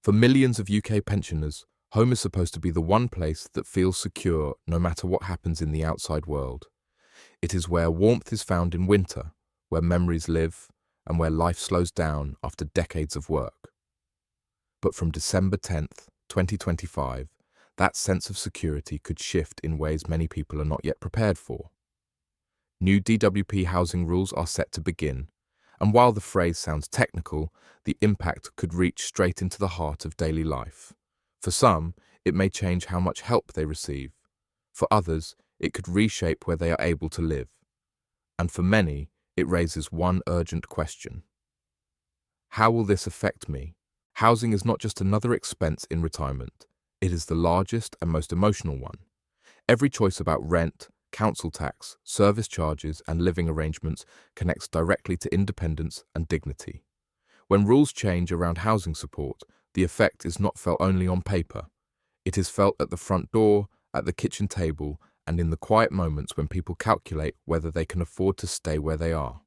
For millions of UK pensioners, home is supposed to be the one place that feels secure no matter what happens in the outside world. It is where warmth is found in winter, where memories live, and where life slows down after decades of work. But from December 10th, 2025, that sense of security could shift in ways many people are not yet prepared for. New DWP housing rules are set to begin, and while the phrase sounds technical, the impact could reach straight into the heart of daily life. For some, it may change how much help they receive. For others, it could reshape where they are able to live. And for many, it raises one urgent question. How will this affect me? Housing is not just another expense in retirement. It is the largest and most emotional one. Every choice about rent, council tax, service charges, and living arrangements connects directly to independence and dignity. When rules change around housing support, the effect is not felt only on paper. It is felt at the front door, at the kitchen table, and in the quiet moments when people calculate whether they can afford to stay where they are.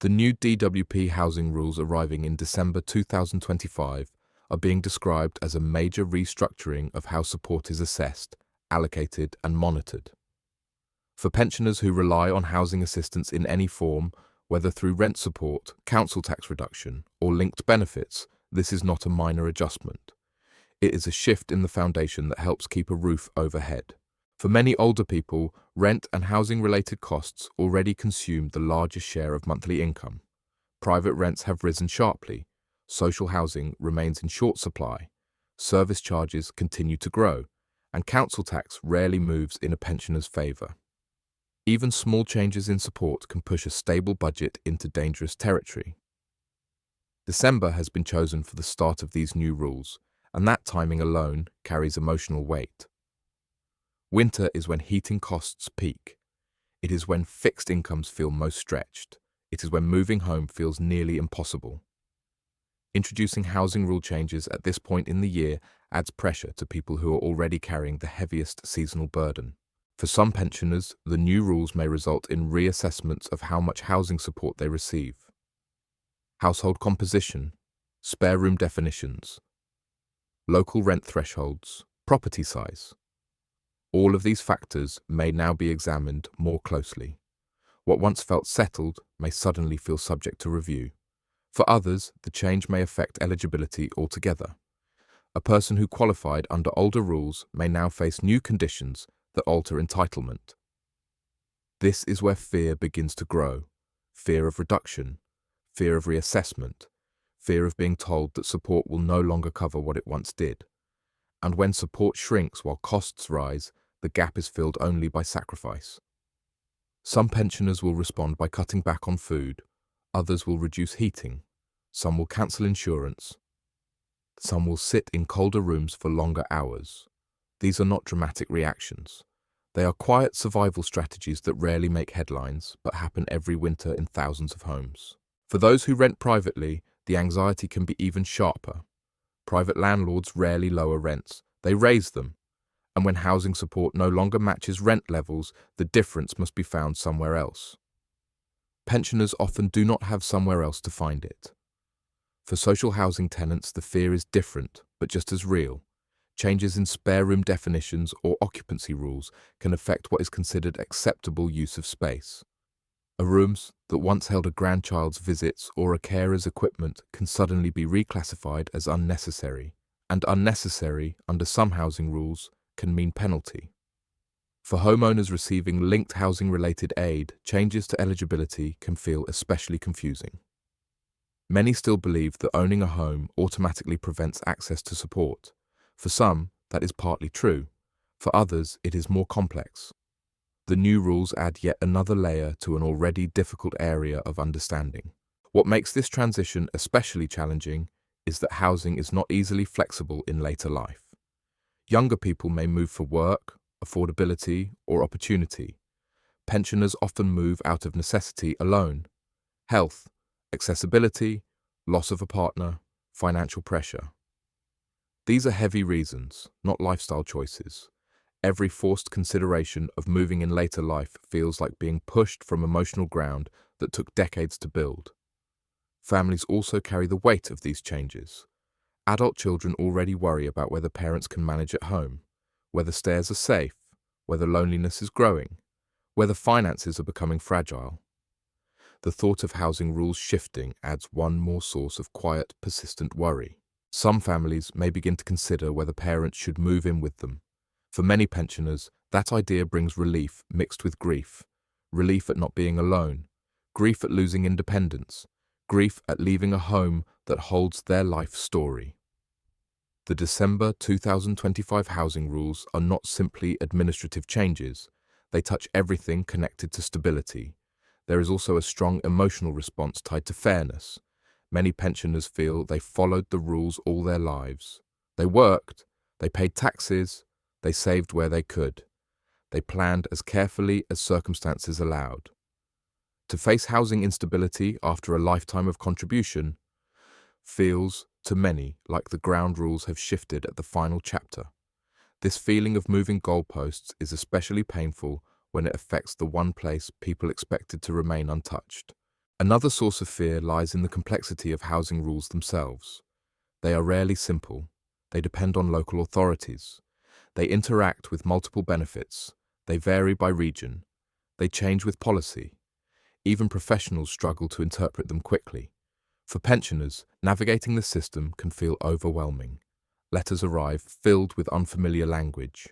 The new DWP housing rules arriving in December 2025 are being described as a major restructuring of how support is assessed, allocated, and monitored. For pensioners who rely on housing assistance in any form, whether through rent support, council tax reduction, or linked benefits, this is not a minor adjustment. It is a shift in the foundation that helps keep a roof overhead. For many older people, rent and housing-related costs already consume the largest share of monthly income. Private rents have risen sharply, social housing remains in short supply, service charges continue to grow, and council tax rarely moves in a pensioner's favour. Even small changes in support can push a stable budget into dangerous territory. December has been chosen for the start of these new rules, and that timing alone carries emotional weight. Winter is when heating costs peak. It is when fixed incomes feel most stretched. It is when moving home feels nearly impossible. Introducing housing rule changes at this point in the year adds pressure to people who are already carrying the heaviest seasonal burden. For some pensioners, the new rules may result in reassessments of how much housing support they receive. Household composition, spare room definitions, local rent thresholds, property size. All of these factors may now be examined more closely. What once felt settled may suddenly feel subject to review. For others, the change may affect eligibility altogether. A person who qualified under older rules may now face new conditions that alter entitlement. This is where fear begins to grow. Fear of reduction, fear of reassessment, fear of being told that support will no longer cover what it once did. And when support shrinks while costs rise, the gap is filled only by sacrifice. Some pensioners will respond by cutting back on food, others will reduce heating, some will cancel insurance, some will sit in colder rooms for longer hours. These are not dramatic reactions. They are quiet survival strategies that rarely make headlines, but happen every winter in thousands of homes. For those who rent privately, the anxiety can be even sharper. Private landlords rarely lower rents, they raise them. And when housing support no longer matches rent levels, the difference must be found somewhere else. Pensioners often do not have somewhere else to find it. For social housing tenants, the fear is different, but just as real. Changes in spare room definitions or occupancy rules can affect what is considered acceptable use of space. A room that once held a grandchild's visits or a carer's equipment can suddenly be reclassified as unnecessary, and unnecessary, under some housing rules, can mean penalty. For homeowners receiving linked housing-related aid, changes to eligibility can feel especially confusing. Many still believe that owning a home automatically prevents access to support. For some, that is partly true. For others, it is more complex. The new rules add yet another layer to an already difficult area of understanding. What makes this transition especially challenging is that housing is not easily flexible in later life. Younger people may move for work, affordability, or opportunity. Pensioners often move out of necessity alone. Health, accessibility, loss of a partner, financial pressure. These are heavy reasons, not lifestyle choices. Every forced consideration of moving in later life feels like being pushed from emotional ground that took decades to build. Families also carry the weight of these changes. Adult children already worry about whether parents can manage at home, whether stairs are safe, whether loneliness is growing, whether finances are becoming fragile. The thought of housing rules shifting adds one more source of quiet, persistent worry. Some families may begin to consider whether parents should move in with them. For many pensioners, that idea brings relief mixed with grief. Relief at not being alone, grief at losing independence, grief at leaving a home that holds their life story. The December 2025 housing rules are not simply administrative changes. They touch everything connected to stability. There is also a strong emotional response tied to fairness. Many pensioners feel they followed the rules all their lives. They worked, they paid taxes, they saved where they could. They planned as carefully as circumstances allowed. To face housing instability after a lifetime of contribution feels, to many, like the ground rules have shifted at the final chapter. This feeling of moving goalposts is especially painful when it affects the one place people expected to remain untouched. Another source of fear lies in the complexity of housing rules themselves. They are rarely simple. They depend on local authorities. They interact with multiple benefits. They vary by region. They change with policy. Even professionals struggle to interpret them quickly. For pensioners, navigating the system can feel overwhelming. Letters arrive filled with unfamiliar language.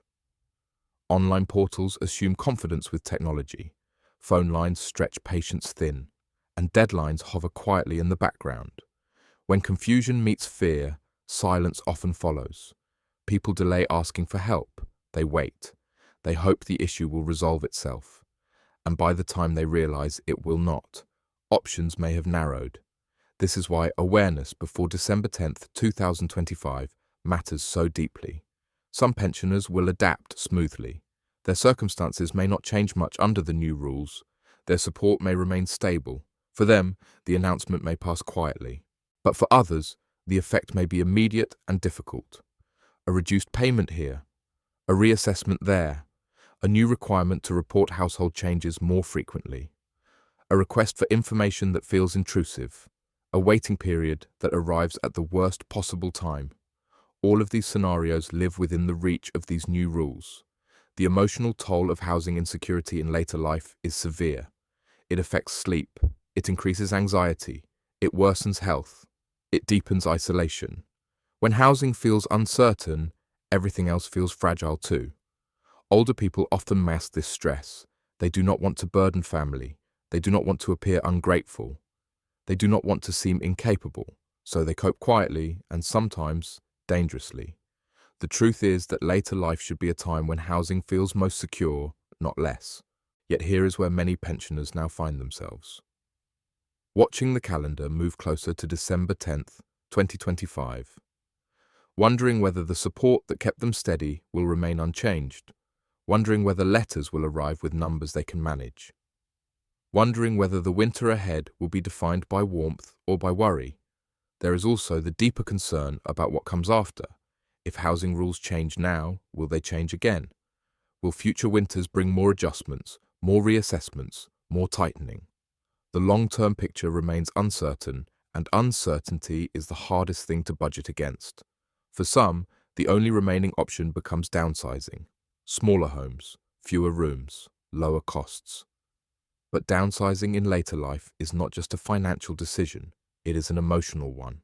Online portals assume confidence with technology. Phone lines stretch patience thin, and deadlines hover quietly in the background. When confusion meets fear, silence often follows. People delay asking for help. They wait. They hope the issue will resolve itself. And by the time they realize it will not, options may have narrowed. This is why awareness before December 10th, 2025 matters so deeply. Some pensioners will adapt smoothly. Their circumstances may not change much under the new rules. Their support may remain stable. For them, the announcement may pass quietly. But for others, the effect may be immediate and difficult. A reduced payment here, a reassessment there, a new requirement to report household changes more frequently, a request for information that feels intrusive, a waiting period that arrives at the worst possible time. All of these scenarios live within the reach of these new rules. The emotional toll of housing insecurity in later life is severe. It affects sleep, it increases anxiety, it worsens health, it deepens isolation. When housing feels uncertain, everything else feels fragile too. Older people often mask this stress. They do not want to burden family. They do not want to appear ungrateful. They do not want to seem incapable, so they cope quietly and sometimes dangerously. The truth is that later life should be a time when housing feels most secure, not less. Yet here is where many pensioners now find themselves. Watching the calendar move closer to December 10th, 2025. Wondering whether the support that kept them steady will remain unchanged. Wondering whether letters will arrive with numbers they can manage. Wondering whether the winter ahead will be defined by warmth or by worry. There is also the deeper concern about what comes after. If housing rules change now, will they change again? Will future winters bring more adjustments, more reassessments, more tightening? The long-term picture remains uncertain, and uncertainty is the hardest thing to budget against. For some, the only remaining option becomes downsizing. Smaller homes, fewer rooms, lower costs. But downsizing in later life is not just a financial decision, it is an emotional one.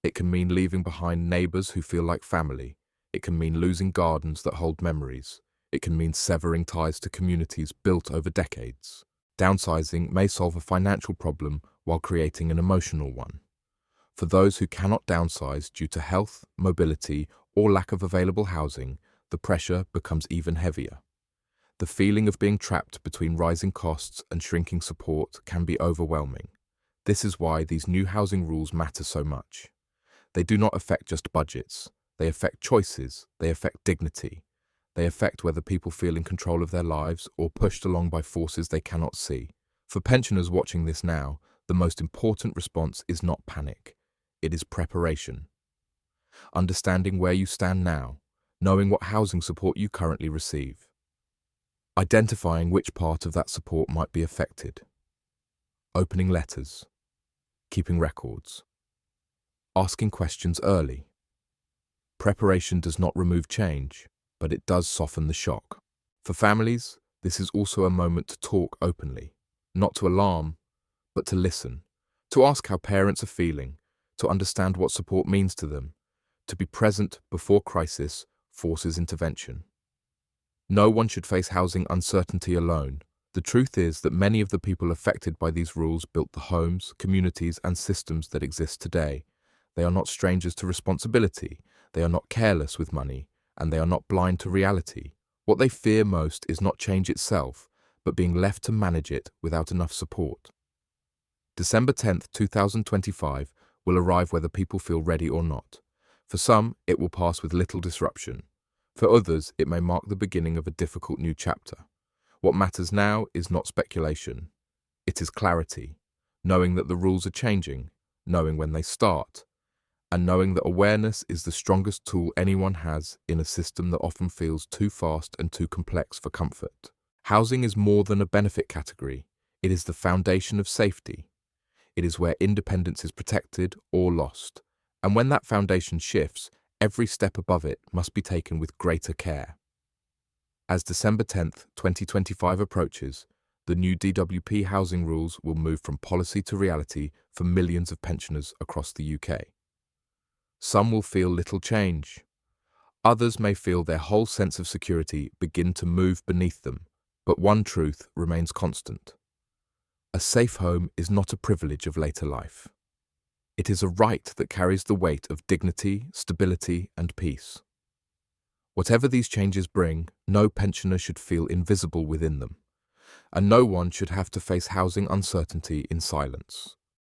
It can mean leaving behind neighbors who feel like family. It can mean losing gardens that hold memories. It can mean severing ties to communities built over decades. Downsizing may solve a financial problem while creating an emotional one. For those who cannot downsize due to health, mobility, or lack of available housing, the pressure becomes even heavier. The feeling of being trapped between rising costs and shrinking support can be overwhelming. This is why these new housing rules matter so much. They do not affect just budgets. They affect choices. They affect dignity. They affect whether people feel in control of their lives or pushed along by forces they cannot see. For pensioners watching this now, the most important response is not panic. It is preparation. Understanding where you stand now, knowing what housing support you currently receive. Identifying which part of that support might be affected. Opening letters. Keeping records. asking questions early. Preparation does not remove change, but it does soften the shock. For families, this is also a moment to talk openly, not to alarm, but to listen, to ask how parents are feeling, to understand what support means to them, to be present before crisis forces intervention. No one should face housing uncertainty alone. The truth is that many of the people affected by these rules built the homes, communities, and systems that exist today. They are not strangers to responsibility, they are not careless with money, and they are not blind to reality. What they fear most is not change itself, but being left to manage it without enough support. December 10th, 2025 will arrive whether people feel ready or not. For some, it will pass with little disruption. For others, it may mark the beginning of a difficult new chapter. What matters now is not speculation. It is clarity, knowing that the rules are changing, knowing when they start, and knowing that awareness is the strongest tool anyone has in a system that often feels too fast and too complex for comfort. Housing is more than a benefit category. It is the foundation of safety. It is where independence is protected or lost. And when that foundation shifts, every step above it must be taken with greater care. As December 10th, 2025 approaches, the new DWP housing rules will move from policy to reality for millions of pensioners across the UK. Some will feel little change. Others may feel their whole sense of security begin to move beneath them. But one truth remains constant. A safe home is not a privilege of later life. It is a right that carries the weight of dignity, stability, and peace. Whatever these changes bring, no pensioner should feel invisible within them, and no one should have to face housing uncertainty in silence.